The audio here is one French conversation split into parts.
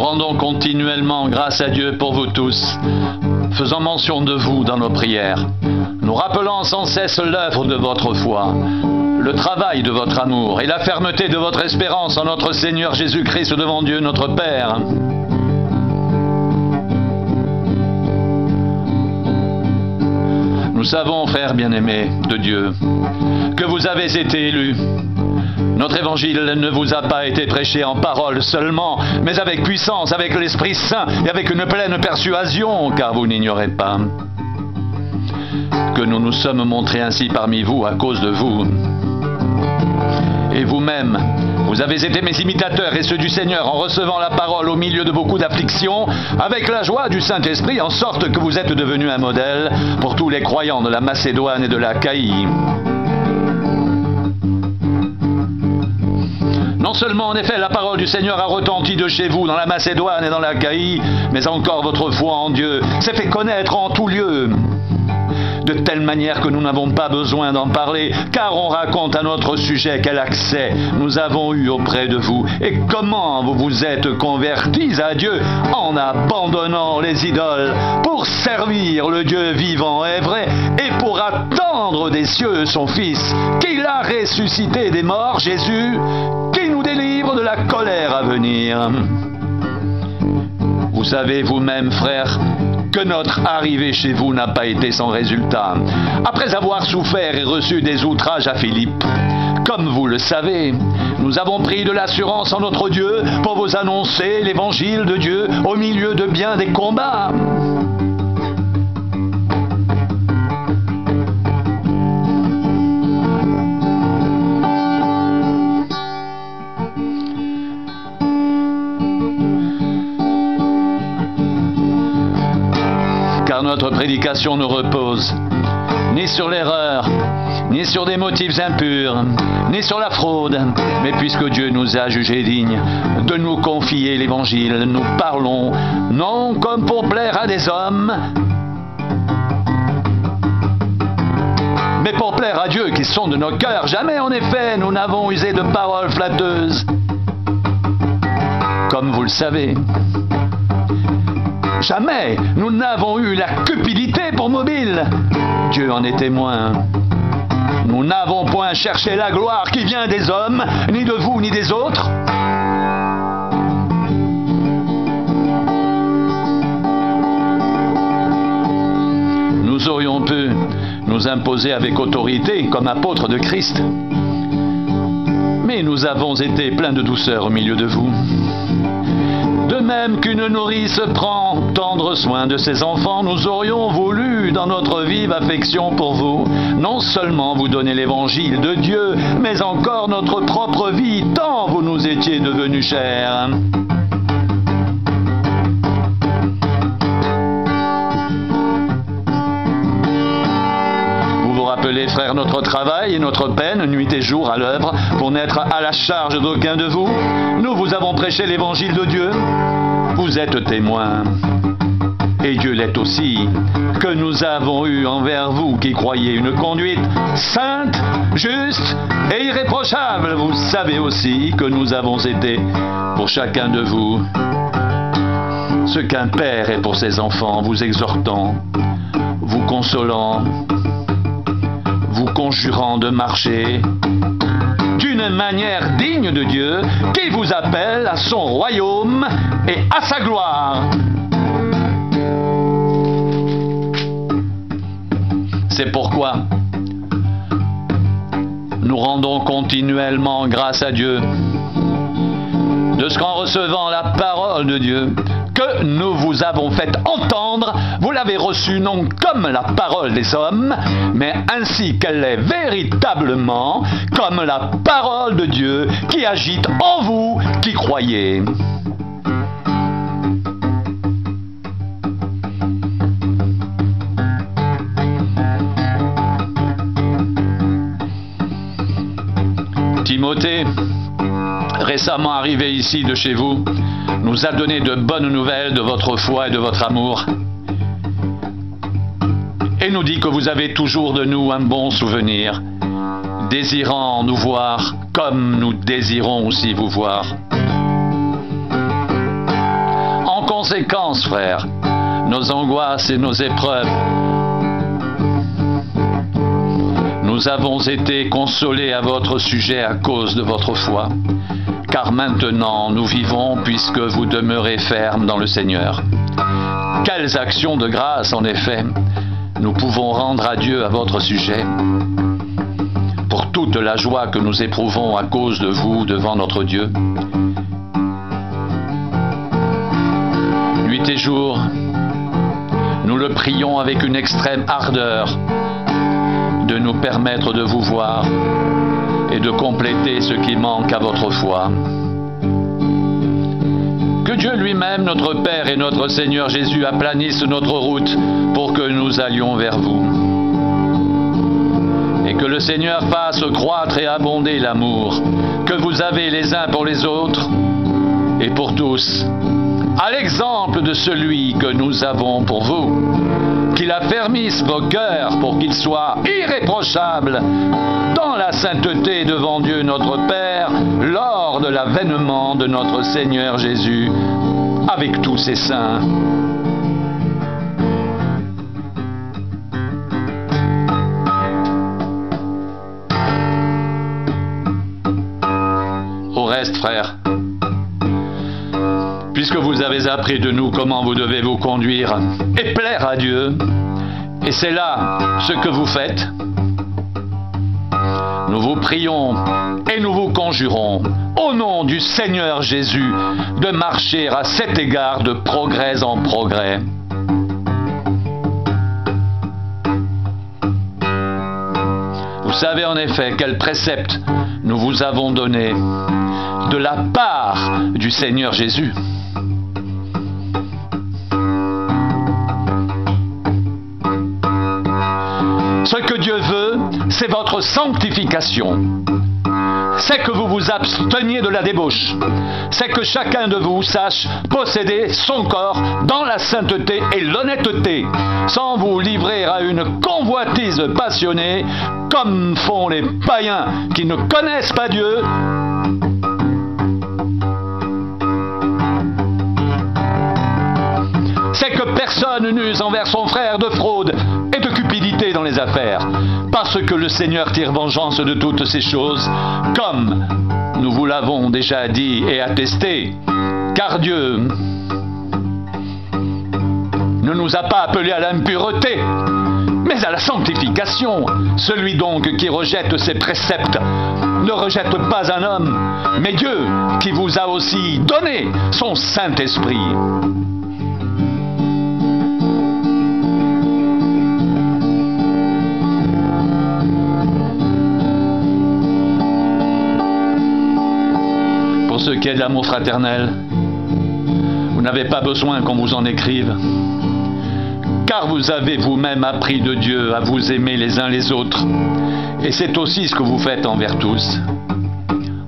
rendons continuellement grâce à Dieu pour vous tous, faisant mention de vous dans nos prières, nous rappelant sans cesse l'œuvre de votre foi, le travail de votre amour et la fermeté de votre espérance en notre Seigneur Jésus-Christ devant Dieu notre Père. Nous savons, frères bien-aimés de Dieu, que vous avez été élus. Notre évangile ne vous a pas été prêché en parole seulement, mais avec puissance, avec l'Esprit Saint et avec une pleine persuasion, car vous n'ignorez pas que nous nous sommes montrés ainsi parmi vous à cause de vous. Et vous-même, vous avez été mes imitateurs et ceux du Seigneur en recevant la parole au milieu de beaucoup d'afflictions, avec la joie du Saint-Esprit, en sorte que vous êtes devenus un modèle pour tous les croyants de la Macédoine et de l'Achaïe. Non seulement, en effet, la parole du Seigneur a retenti de chez vous dans la Macédoine et dans l'Achaïe, mais encore votre foi en Dieu s'est fait connaître en tout lieu. De telle manière que nous n'avons pas besoin d'en parler, car on raconte à notre sujet quel accès nous avons eu auprès de vous et comment vous vous êtes convertis à Dieu en abandonnant les idoles pour servir le Dieu vivant et vrai et pour attendre des cieux son Fils, qu'il a ressuscité des morts, Jésus, qui nous délivre de la colère à venir. Vous savez vous-même, frères, que notre arrivée chez vous n'a pas été sans résultat. Après avoir souffert et reçu des outrages à Philippe, comme vous le savez, nous avons pris de l'assurance en notre Dieu pour vous annoncer l'évangile de Dieu au milieu de bien des combats. Car notre prédication ne repose ni sur l'erreur, ni sur des motifs impurs, ni sur la fraude, mais puisque Dieu nous a jugés dignes de nous confier l'Évangile, nous parlons non comme pour plaire à des hommes, mais pour plaire à Dieu qui sonde nos cœurs. Jamais, en effet, nous n'avons usé de paroles flatteuses, comme vous le savez. Jamais nous n'avons eu la cupidité pour mobile. Dieu en est témoin. Nous n'avons point cherché la gloire qui vient des hommes, ni de vous, ni des autres. Nous aurions pu nous imposer avec autorité comme apôtres de Christ. Mais nous avons été pleins de douceur au milieu de vous. De même qu'une nourrice prend tendre soin de ses enfants, nous aurions voulu, dans notre vive affection pour vous, non seulement vous donner l'évangile de Dieu, mais encore notre propre vie, tant vous nous étiez devenus chers. Vous vous rappelez, frères, notre travail et notre peine, nuit et jour à l'œuvre, pour n'être à la charge d'aucun de vous. Nous vous avons prêché l'évangile de Dieu. Vous êtes témoins, et Dieu l'est aussi, que nous avons eu envers vous qui croyez une conduite sainte, juste et irréprochable. Vous savez aussi que nous avons été pour chacun de vous ce qu'un père est pour ses enfants, vous exhortant, vous consolant, vous conjurant de marcher d'une manière digne de Dieu qui vous appelle à son royaume et à sa gloire. C'est pourquoi nous rendons continuellement grâce à Dieu de ce qu'en recevant la parole de Dieu que nous vous avons fait entendre, vous l'avez reçue non comme la parole des hommes, mais ainsi qu'elle est véritablement, comme la parole de Dieu qui agite en vous qui croyez. Timothée, récemment arrivé ici de chez vous, nous a donné de bonnes nouvelles de votre foi et de votre amour. Et nous dit que vous avez toujours de nous un bon souvenir, désirant nous voir comme nous désirons aussi vous voir. conséquence, frères, nos angoisses et nos épreuves, nous avons été consolés à votre sujet à cause de votre foi. Car maintenant nous vivons puisque vous demeurez fermes dans le Seigneur. Quelles actions de grâce, en effet, nous pouvons rendre à Dieu à votre sujet, pour toute la joie que nous éprouvons à cause de vous devant notre Dieu. Nuit et jour, nous le prions avec une extrême ardeur de nous permettre de vous voir et de compléter ce qui manque à votre foi. Que Dieu lui-même, notre Père et notre Seigneur Jésus, aplanisse notre route pour que nous allions vers vous. Et que le Seigneur fasse croître et abonder l'amour que vous avez les uns pour les autres et pour tous, à l'exemple de celui que nous avons pour vous, qu'il affermisse vos cœurs pour qu'ils soient irréprochables dans la sainteté devant Dieu notre Père lors de l'avènement de notre Seigneur Jésus avec tous ses saints. Au reste, frères, puisque vous avez appris de nous comment vous devez vous conduire et plaire à Dieu, et c'est là ce que vous faites, nous vous prions et nous vous conjurons, au nom du Seigneur Jésus, de marcher à cet égard de progrès en progrès. Vous savez en effet quel précepte nous vous avons donné de la part du Seigneur Jésus. Ce que Dieu veut, c'est votre sanctification. C'est que vous vous absteniez de la débauche. C'est que chacun de vous sache posséder son corps dans la sainteté et l'honnêteté, sans vous livrer à une convoitise passionnée, comme font les païens qui ne connaissent pas Dieu. C'est que personne n'use envers son frère de fraude et de cupidité dans les affaires, parce que le Seigneur tire vengeance de toutes ces choses, comme nous vous l'avons déjà dit et attesté, car Dieu ne nous a pas appelés à l'impureté, mais à la sanctification. Celui donc qui rejette ses préceptes ne rejette pas un homme, mais Dieu qui vous a aussi donné son Saint-Esprit. Pour ce qui est de l'amour fraternel, vous n'avez pas besoin qu'on vous en écrive, car vous avez vous-même appris de Dieu à vous aimer les uns les autres, et c'est aussi ce que vous faites envers tous,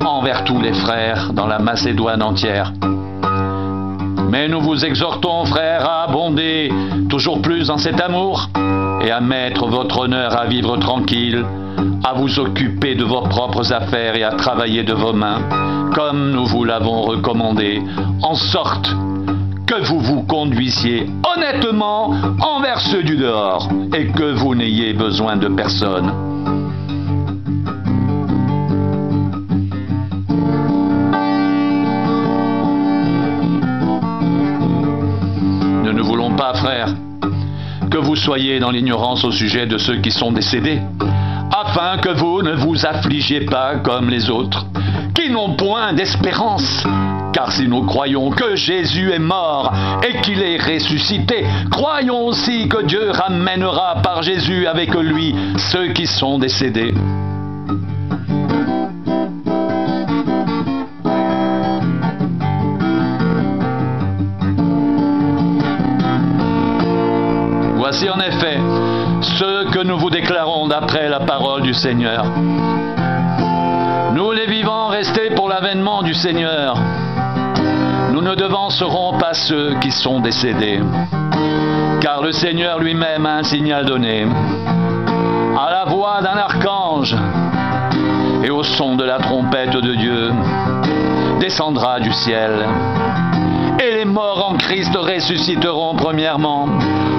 envers tous les frères dans la Macédoine entière. Mais nous vous exhortons, frères, à abonder toujours plus dans cet amour, et à mettre votre honneur à vivre tranquille, à vous occuper de vos propres affaires et à travailler de vos mains, comme nous vous l'avons recommandé, en sorte que vous vous conduisiez honnêtement envers ceux du dehors et que vous n'ayez besoin de personne. Nous ne voulons pas, frères, que vous soyez dans l'ignorance au sujet de ceux qui sont décédés, afin que vous ne vous affligiez pas comme les autres, qui n'ont point d'espérance. Car si nous croyons que Jésus est mort et qu'il est ressuscité, croyons aussi que Dieu ramènera par Jésus avec lui ceux qui sont décédés. Voici en effet ce que nous vous déclarons d'après la parole du Seigneur. Nous les vivants restés pour l'avènement du Seigneur, nous ne devancerons pas ceux qui sont décédés, car le Seigneur lui-même a un signal donné, à la voix d'un archange et au son de la trompette de Dieu, descendra du ciel, et les morts en Christ ressusciteront premièrement.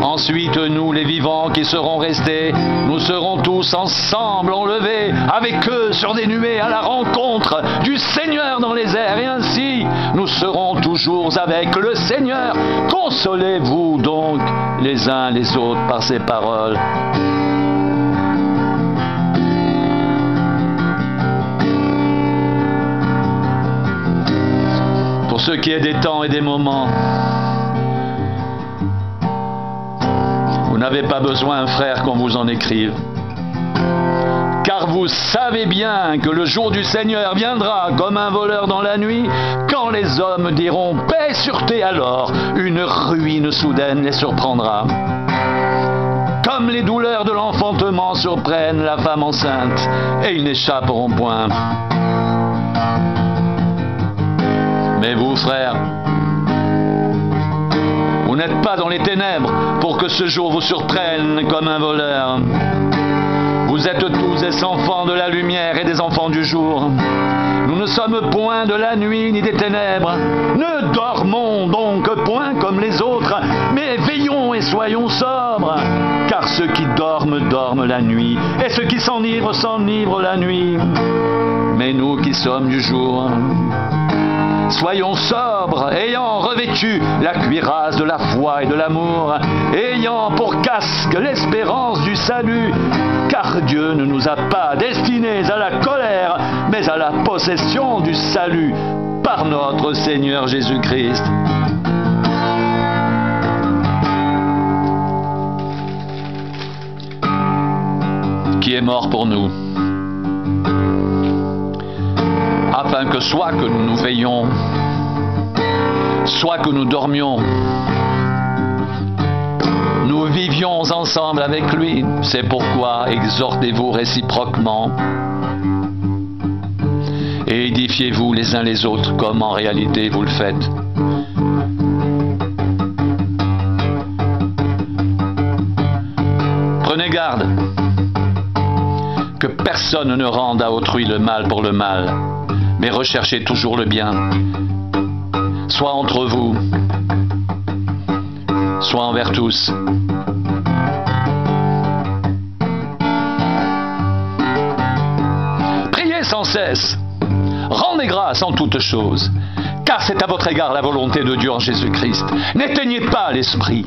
Ensuite, nous, les vivants qui serons restés, nous serons tous ensemble enlevés avec eux sur des nuées à la rencontre du Seigneur dans les airs. Et ainsi, nous serons toujours avec le Seigneur. Consolez-vous donc les uns les autres par ces paroles. Pour ce qui est des temps et des moments, vous n'avez pas besoin, frère, qu'on vous en écrive. Car vous savez bien que le jour du Seigneur viendra comme un voleur dans la nuit, quand les hommes diront « paix, sûreté », alors une ruine soudaine les surprendra. Comme les douleurs de l'enfantement surprennent la femme enceinte, et ils n'échapperont point. Mais vous, frères, vous n'êtes pas dans les ténèbres pour que ce jour vous surprenne comme un voleur. Vous êtes tous des enfants de la lumière et des enfants du jour. Nous ne sommes point de la nuit ni des ténèbres. Ne dormons donc point comme les autres, mais veillons et soyons sobres. Car ceux qui dorment, dorment la nuit, et ceux qui s'enivrent, s'enivrent la nuit. Mais nous qui sommes du jour, soyons sobres, ayant revêtu la cuirasse de la foi et de l'amour, ayant pour casque l'espérance du salut, car Dieu ne nous a pas destinés à la colère, mais à la possession du salut par notre Seigneur Jésus-Christ. Qui est mort pour nous, afin que soit que nous nous veillions, soit que nous dormions, nous vivions ensemble avec lui. C'est pourquoi exhortez-vous réciproquement et édifiez-vous les uns les autres comme en réalité vous le faites. Prenez garde que personne ne rende à autrui le mal pour le mal, mais recherchez toujours le bien, soit entre vous, soit envers tous. Priez sans cesse, rendez grâce en toutes choses, car c'est à votre égard la volonté de Dieu en Jésus-Christ. N'éteignez pas l'esprit.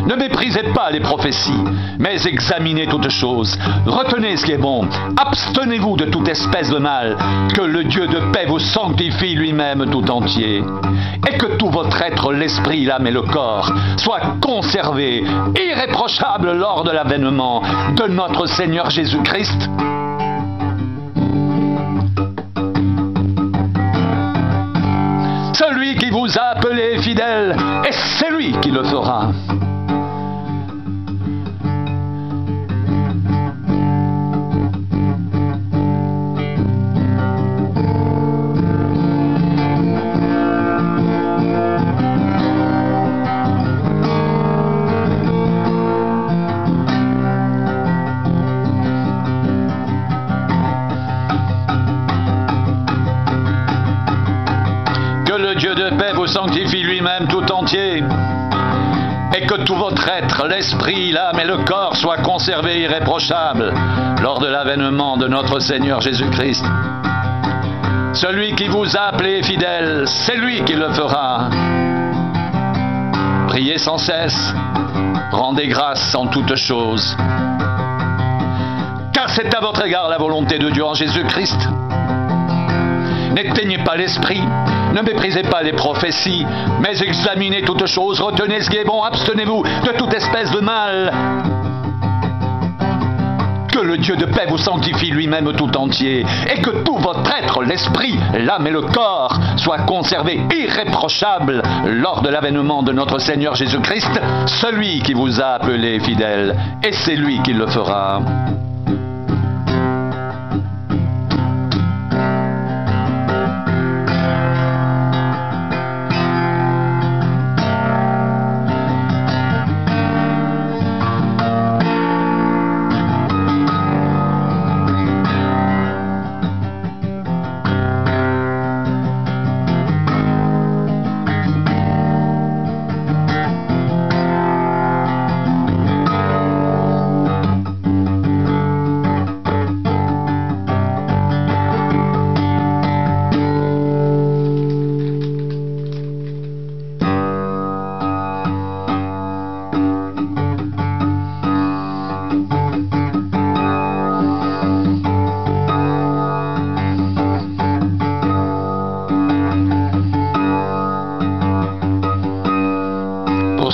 Ne méprisez pas les prophéties, mais examinez toutes choses. Retenez ce qui est bon. Abstenez-vous de toute espèce de mal. Que le Dieu de paix vous sanctifie lui-même tout entier. Et que tout votre être, l'esprit, l'âme et le corps, soit conservé, irréprochable lors de l'avènement de notre Seigneur Jésus-Christ. Celui qui vous a appelé est fidèle, et c'est lui qui le fera. Le Dieu de paix vous sanctifie lui-même tout entier, et que tout votre être, l'esprit, l'âme et le corps soient conservés irréprochables lors de l'avènement de notre Seigneur Jésus-Christ. Celui qui vous a appelé fidèle, c'est lui qui le fera. Priez sans cesse, rendez grâce en toutes choses, car c'est à votre égard la volonté de Dieu en Jésus-Christ. N'éteignez pas l'esprit, ne méprisez pas les prophéties, mais examinez toutes choses, retenez ce qui est bon, abstenez-vous de toute espèce de mal. Que le Dieu de paix vous sanctifie lui-même tout entier, et que tout votre être, l'esprit, l'âme et le corps, soient conservés irréprochables lors de l'avènement de notre Seigneur Jésus-Christ, celui qui vous a appelé fidèle, et c'est lui qui le fera.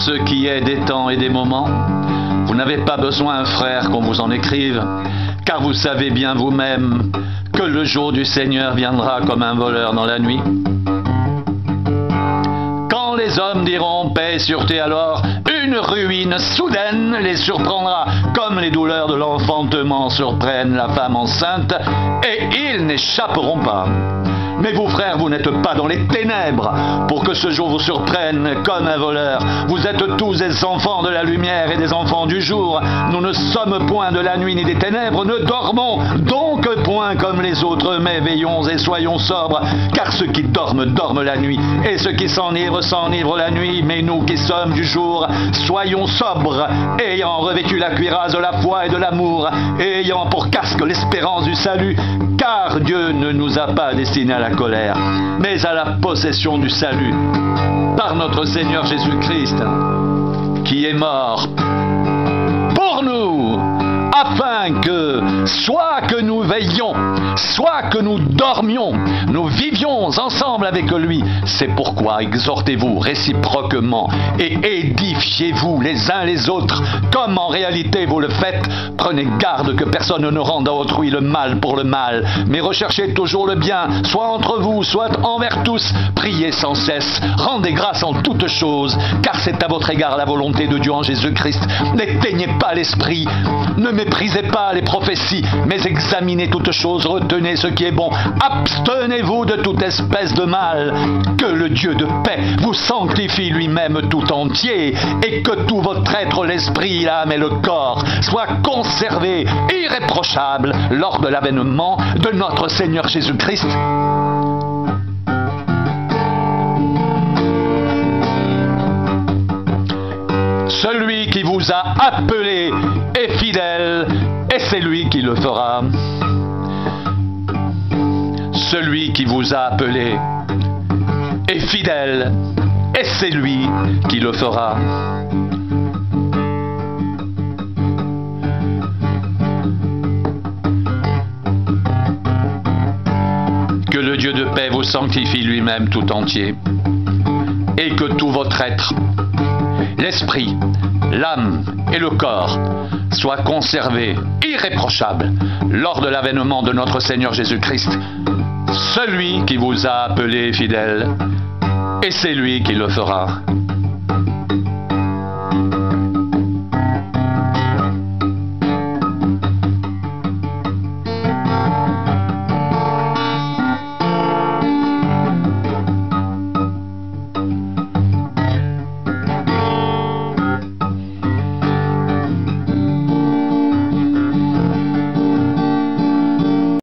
ce qui est des temps et des moments, vous n'avez pas besoin, frères, qu'on vous en écrive, car vous savez bien vous-même que le jour du Seigneur viendra comme un voleur dans la nuit. Quand les hommes diront paix et sûreté, alors une ruine soudaine les surprendra, comme les douleurs de l'enfantement surprennent la femme enceinte, et ils n'échapperont pas. Mais vous, frères, vous n'êtes pas dans les ténèbres pour que ce jour vous surprenne comme un voleur. Vous êtes tous des enfants de la lumière et des enfants du jour. Nous ne sommes point de la nuit ni des ténèbres, ne dormons donc point comme les autres, mais veillons et soyons sobres. Car ceux qui dorment, dorment la nuit, et ceux qui s'enivrent, s'enivrent la nuit. Mais nous qui sommes du jour, soyons sobres, ayant revêtu la cuirasse de la foi et de l'amour, et ayant pour casque l'espérance du salut. Car Dieu ne nous a pas destinés à la colère, mais à la possession du salut, par notre Seigneur Jésus-Christ, qui est mort pour nous, afin que, soit que nous veillions, soit que nous dormions, nous vivions ensemble avec lui. C'est pourquoi exhortez-vous réciproquement et édifiez-vous les uns les autres, comme en réalité vous le faites. Prenez garde que personne ne rende à autrui le mal pour le mal, mais recherchez toujours le bien, soit entre vous, soit envers tous. Priez sans cesse, rendez grâce en toutes choses, car c'est à votre égard la volonté de Dieu en Jésus-Christ. N'éteignez pas l'esprit, ne méprisez pas les prophéties, mais examinez toutes choses, retenez ce qui est bon, abstenez-vous de toute espèce de mal. Que le Dieu de paix vous sanctifie lui-même tout entier, et que tout votre être, l'esprit, l'âme et le corps, soit conservé irréprochable lors de l'avènement de notre Seigneur Jésus-Christ. Celui qui vous a appelé est fidèle, et c'est lui qui le fera. Celui qui vous a appelé est fidèle, et c'est lui qui le fera. Que le Dieu de paix vous sanctifie lui-même tout entier, et que tout votre être, l'esprit, l'âme et le corps soient conservés irréprochables lors de l'avènement de notre Seigneur Jésus-Christ. Celui qui vous a appelé fidèle, et c'est lui qui le fera.